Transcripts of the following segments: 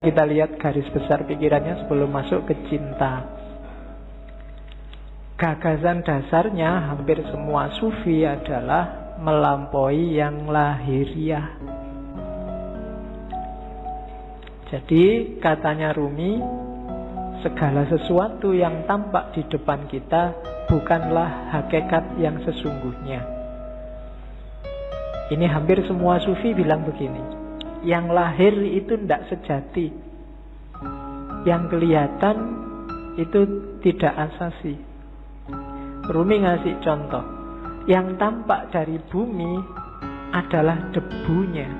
Kita lihat garis besar pikirannya sebelum masuk ke cinta. Gagasan dasarnya hampir semua sufi adalah melampaui yang lahiriah. Jadi katanya Rumi, segala sesuatu yang tampak di depan kita bukanlah hakikat yang sesungguhnya. Ini hampir semua sufi bilang begini. Yang lahir itu tidak sejati. Yang kelihatan itu tidak asasi. Rumi ngasih contoh. Yang tampak dari bumi adalah debunya.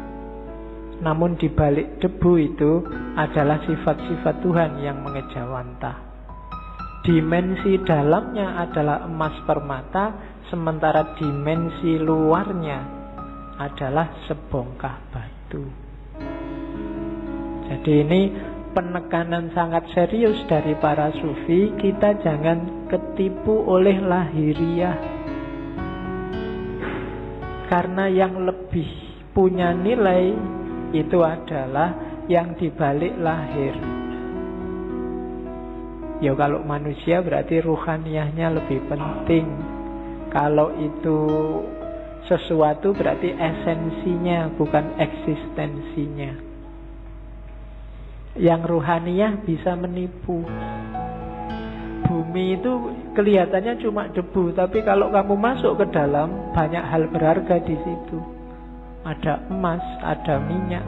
Namun di balik debu itu adalah sifat-sifat Tuhan yang mengejawantah. Dimensi dalamnya adalah emas permata, sementara dimensi luarnya adalah sebongkah batu. Jadi ini penekanan sangat serius dari para sufi. Kita jangan ketipu oleh lahiriah. Karena yang lebih punya nilai itu adalah yang dibalik lahir. Ya kalau manusia berarti ruhaniyahnya lebih penting. Kalau itu sesuatu berarti esensinya, bukan eksistensinya. Yang ruhaniyah bisa menipu. Bumi itu kelihatannya cuma debu, tapi kalau kamu masuk ke dalam, banyak hal berharga di situ. Ada emas, ada minyak.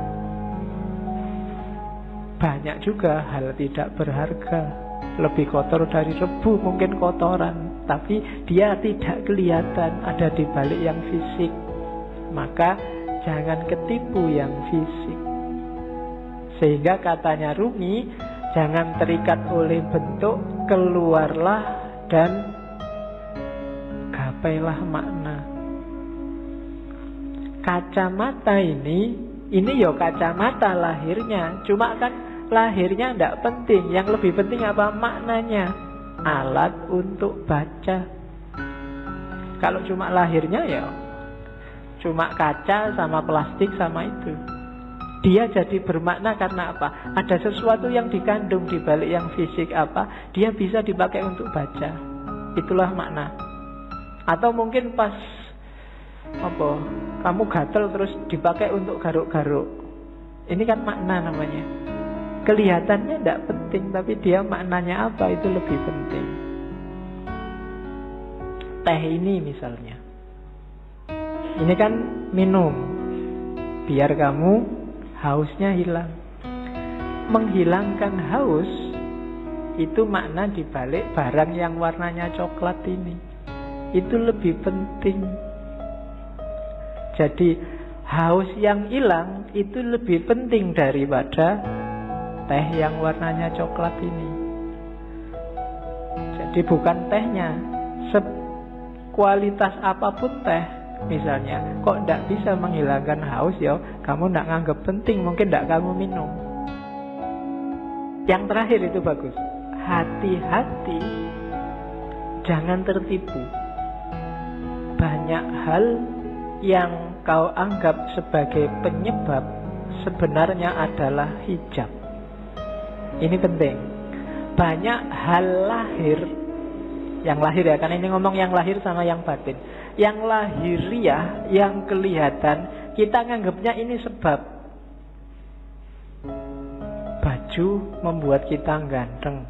Banyak juga hal tidak berharga. Lebih kotor dari debu, mungkin kotoran, tapi dia tidak kelihatan, ada di balik yang fisik. Maka jangan ketipu yang fisik. Sehingga katanya Rumi, jangan terikat oleh bentuk, keluarlah dan gapailah makna. Kacamata ini ya kacamata lahirnya. Cuma kan lahirnya tidak penting. Yang lebih penting apa? Maknanya. Alat untuk baca. Kalau cuma lahirnya ya cuma kaca sama plastik sama itu. Dia jadi bermakna karena apa? Ada sesuatu yang dikandung di balik yang fisik apa? Dia bisa dipakai untuk baca. Itulah makna. Atau mungkin pas kamu gatel terus dipakai untuk garuk-garuk. Ini kan makna namanya. Kelihatannya tidak penting, tapi dia maknanya apa itu lebih penting. Teh ini misalnya. Ini kan minum. Biar kamu hausnya hilang. Menghilangkan haus itu makna dibalik barang yang warnanya coklat ini. Itu lebih penting. Jadi haus yang hilang itu lebih penting daripada teh yang warnanya coklat ini. Jadi bukan tehnya, kualitas apapun teh misalnya, kok tidak bisa menghilangkan haus, ya kamu tidak nganggap penting, mungkin tidak kamu minum. Yang terakhir itu bagus. Hati-hati, jangan tertipu. Banyak hal yang kau anggap sebagai penyebab sebenarnya adalah hijab. Ini penting. Banyak hal lahir, yang lahir ya, karena ini ngomong yang lahir sama yang batin. Yang lahiriah, yang kelihatan, kita nganggapnya ini sebab. Baju membuat kita ganteng.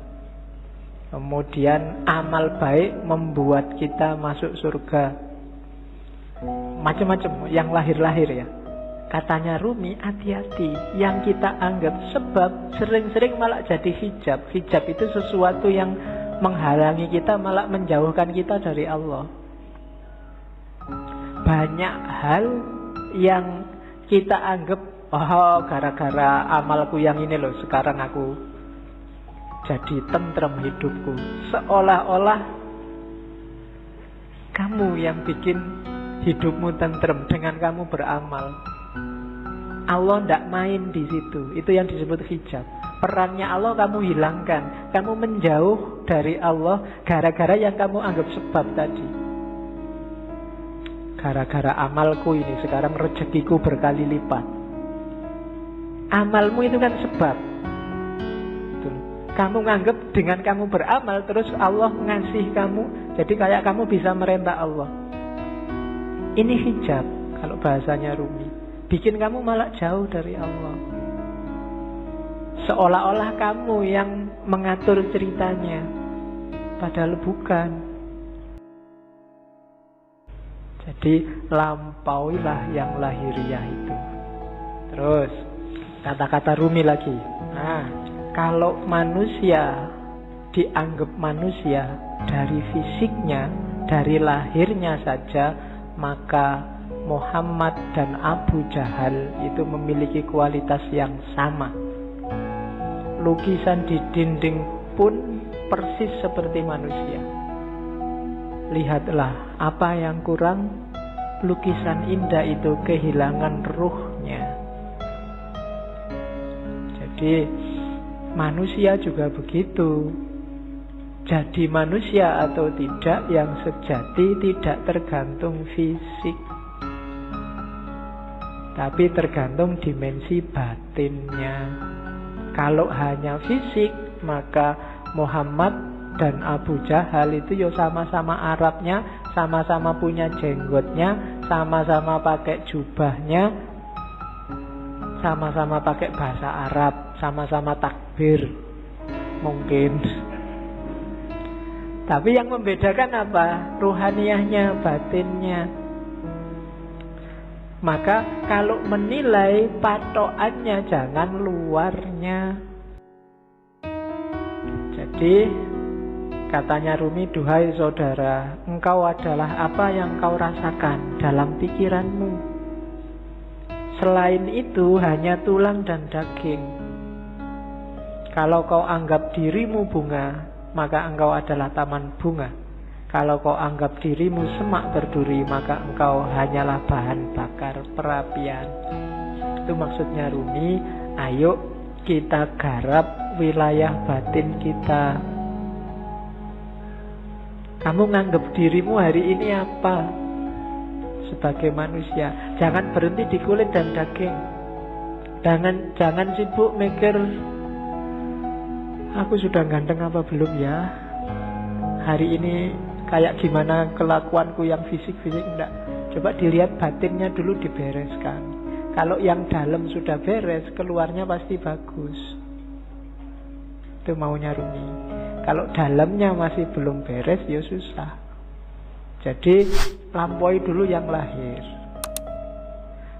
Kemudian amal baik membuat kita masuk surga. Macam-macam yang lahir-lahir ya. Katanya Rumi, hati-hati. Yang kita anggap sebab sering-sering malah jadi hijab. Hijab itu sesuatu yang menghalangi kita, malah menjauhkan kita dari Allah. Banyak hal yang kita anggap, oh gara-gara amalku yang ini loh, sekarang aku jadi tentrem hidupku. Seolah-olah kamu yang bikin hidupmu tentrem dengan kamu beramal. Allah tidak main di situ. Itu yang disebut hijab. Perannya Allah kamu hilangkan. Kamu menjauh dari Allah gara-gara yang kamu anggap sebab tadi. Gara-gara amalku ini sekarang rezekiku berkali lipat. Amalmu itu kan sebab. Kamu nganggap dengan kamu beramal terus Allah ngasih kamu, jadi kayak kamu bisa merentah Allah. Ini hijab kalau bahasanya Rumi, bikin kamu malah jauh dari Allah. Seolah-olah kamu yang mengatur ceritanya, padahal bukan. Jadi lampauilah yang lahiriah itu. Terus kata-kata Rumi lagi. Kalau manusia dianggap manusia dari fisiknya, dari lahirnya saja, maka Muhammad dan Abu Jahal itu memiliki kualitas yang sama. Lukisan di dinding pun persis seperti manusia. Lihatlah apa yang kurang, lukisan indah itu kehilangan ruhnya. Jadi manusia juga begitu. Jadi manusia atau tidak yang sejati tidak tergantung fisik, tapi tergantung dimensi batinnya. Kalau hanya fisik, maka Muhammad dan Abu Jahal itu ya sama-sama Arabnya, sama-sama punya jenggotnya, sama-sama pakai jubahnya, sama-sama pakai bahasa Arab, sama-sama takbir mungkin. Tapi yang membedakan apa? Ruhaniyahnya, batinnya. Maka kalau menilai, patokannya jangan luarnya. Jadi katanya Rumi, duhai saudara, engkau adalah apa yang kau rasakan dalam pikiranmu. Selain itu hanya tulang dan daging. Kalau kau anggap dirimu bunga, maka engkau adalah taman bunga. Kalau kau anggap dirimu semak berduri, maka engkau hanyalah bahan bakar perapian. Itu maksudnya Rumi. Ayo kita garap wilayah batin kita. Kamu nganggap dirimu hari ini apa? Sebagai manusia, jangan berhenti di kulit dan daging. Jangan sibuk mikir, aku sudah ganteng apa belum ya? Hari ini kayak gimana kelakuanku yang fisik-fisik, enggak. Coba dilihat batinnya dulu, dibereskan. Kalau yang dalam sudah beres, keluarnya pasti bagus. Itu maunya Rumi. Kalau dalamnya masih belum beres, ya susah. Jadi lampaui dulu yang lahir.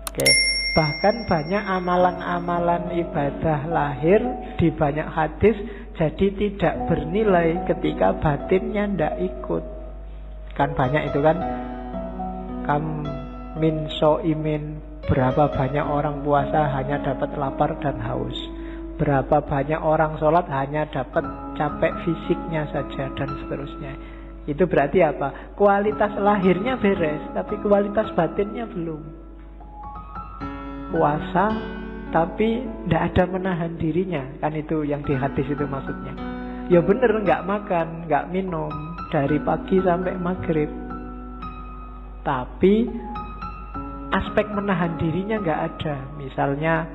Oke. Bahkan banyak amalan-amalan ibadah lahir di banyak hadis jadi tidak bernilai ketika batinnya tidak ikut. Kan banyak itu kan. Kam min so'imin, berapa banyak orang puasa hanya dapat lapar dan haus. Berapa banyak orang sholat hanya dapat capek fisiknya saja, dan seterusnya. Itu berarti apa? Kualitas lahirnya beres, tapi kualitas batinnya belum. Puasa, tapi tidak ada menahan dirinya. Kan itu yang di hadis itu maksudnya. Ya bener, nggak makan, nggak minum dari pagi sampai maghrib. Tapi aspek menahan dirinya nggak ada. Misalnya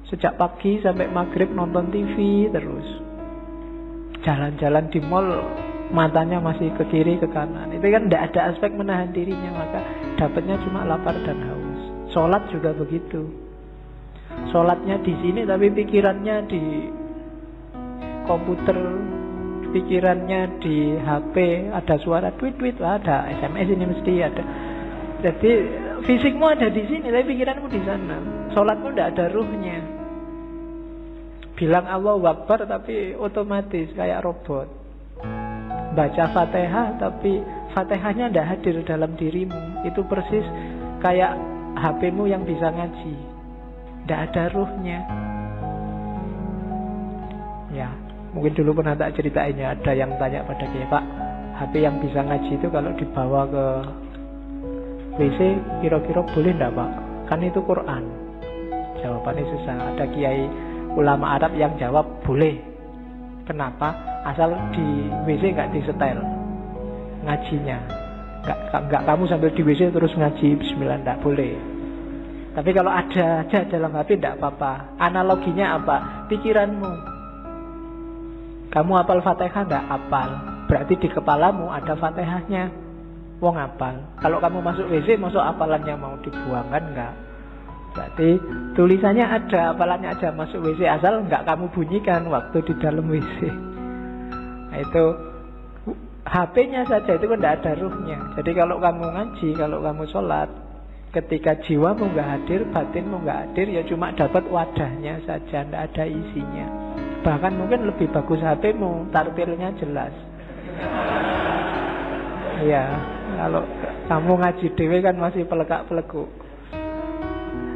sejak pagi sampai maghrib nonton TV terus. Jalan-jalan di mall, matanya masih ke kiri ke kanan. Itu kan tidak ada aspek menahan dirinya, maka dapatnya cuma lapar dan haus. Sholat juga begitu. Sholatnya di sini tapi pikirannya di komputer, pikirannya di HP, ada suara tweet-tweet, ada SMS ini mesti ada. Jadi fisikmu ada di sini tapi pikiranmu di sana. Sholatmu tidak ada ruhnya. Bilang Allahu Akbar tapi otomatis kayak robot. Baca Fatihah tapi Fatihahnya tidak hadir dalam dirimu. Itu persis kayak HP-mu yang bisa ngaji, tidak ada ruhnya. Ya, mungkin dulu pernah tak ceritainnya. Ada yang tanya pada dia, Pak, HP yang bisa ngaji itu kalau dibawa ke WC kira-kira boleh tidak Pak? Kan itu Quran. Jawabannya susah. Ada kiai ulama Arab yang jawab boleh. Kenapa? Asal di WC nggak disetel ngajinya. Nggak kamu sambil di WC terus ngaji bismillah, nggak boleh. Tapi kalau ada aja dalam HP tidak apa-apa. Analoginya apa? Pikiranmu. Kamu hafal Fatihah enggak? Hafal. Berarti di kepalamu ada Fatihahnya. Wong hafal. Kalau kamu masuk WC, masuk hafalannya mau dibuang kan enggak? Berarti tulisannya ada, hafalannya aja masuk WC, asal enggak kamu bunyikan waktu di dalam WC. Nah itu HP-nya saja itu kan enggak ada ruhnya. Jadi kalau kamu ngaji, kalau kamu sholat, ketika jiwamu enggak hadir, batinmu enggak hadir, ya cuma dapat wadahnya saja, enggak ada isinya. Bahkan mungkin lebih bagus HP-mu, tartilnya jelas. Iya, kalau kamu ngaji dewe kan masih pelekak-pelekuk.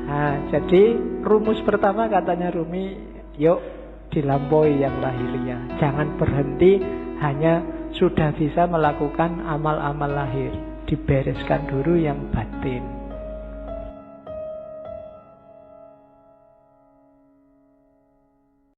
Nah, jadi rumus pertama katanya Rumi, yuk dilampaui yang lahiriah. Jangan berhenti hanya sudah bisa melakukan amal-amal lahir. Dibereskan dulu yang batin.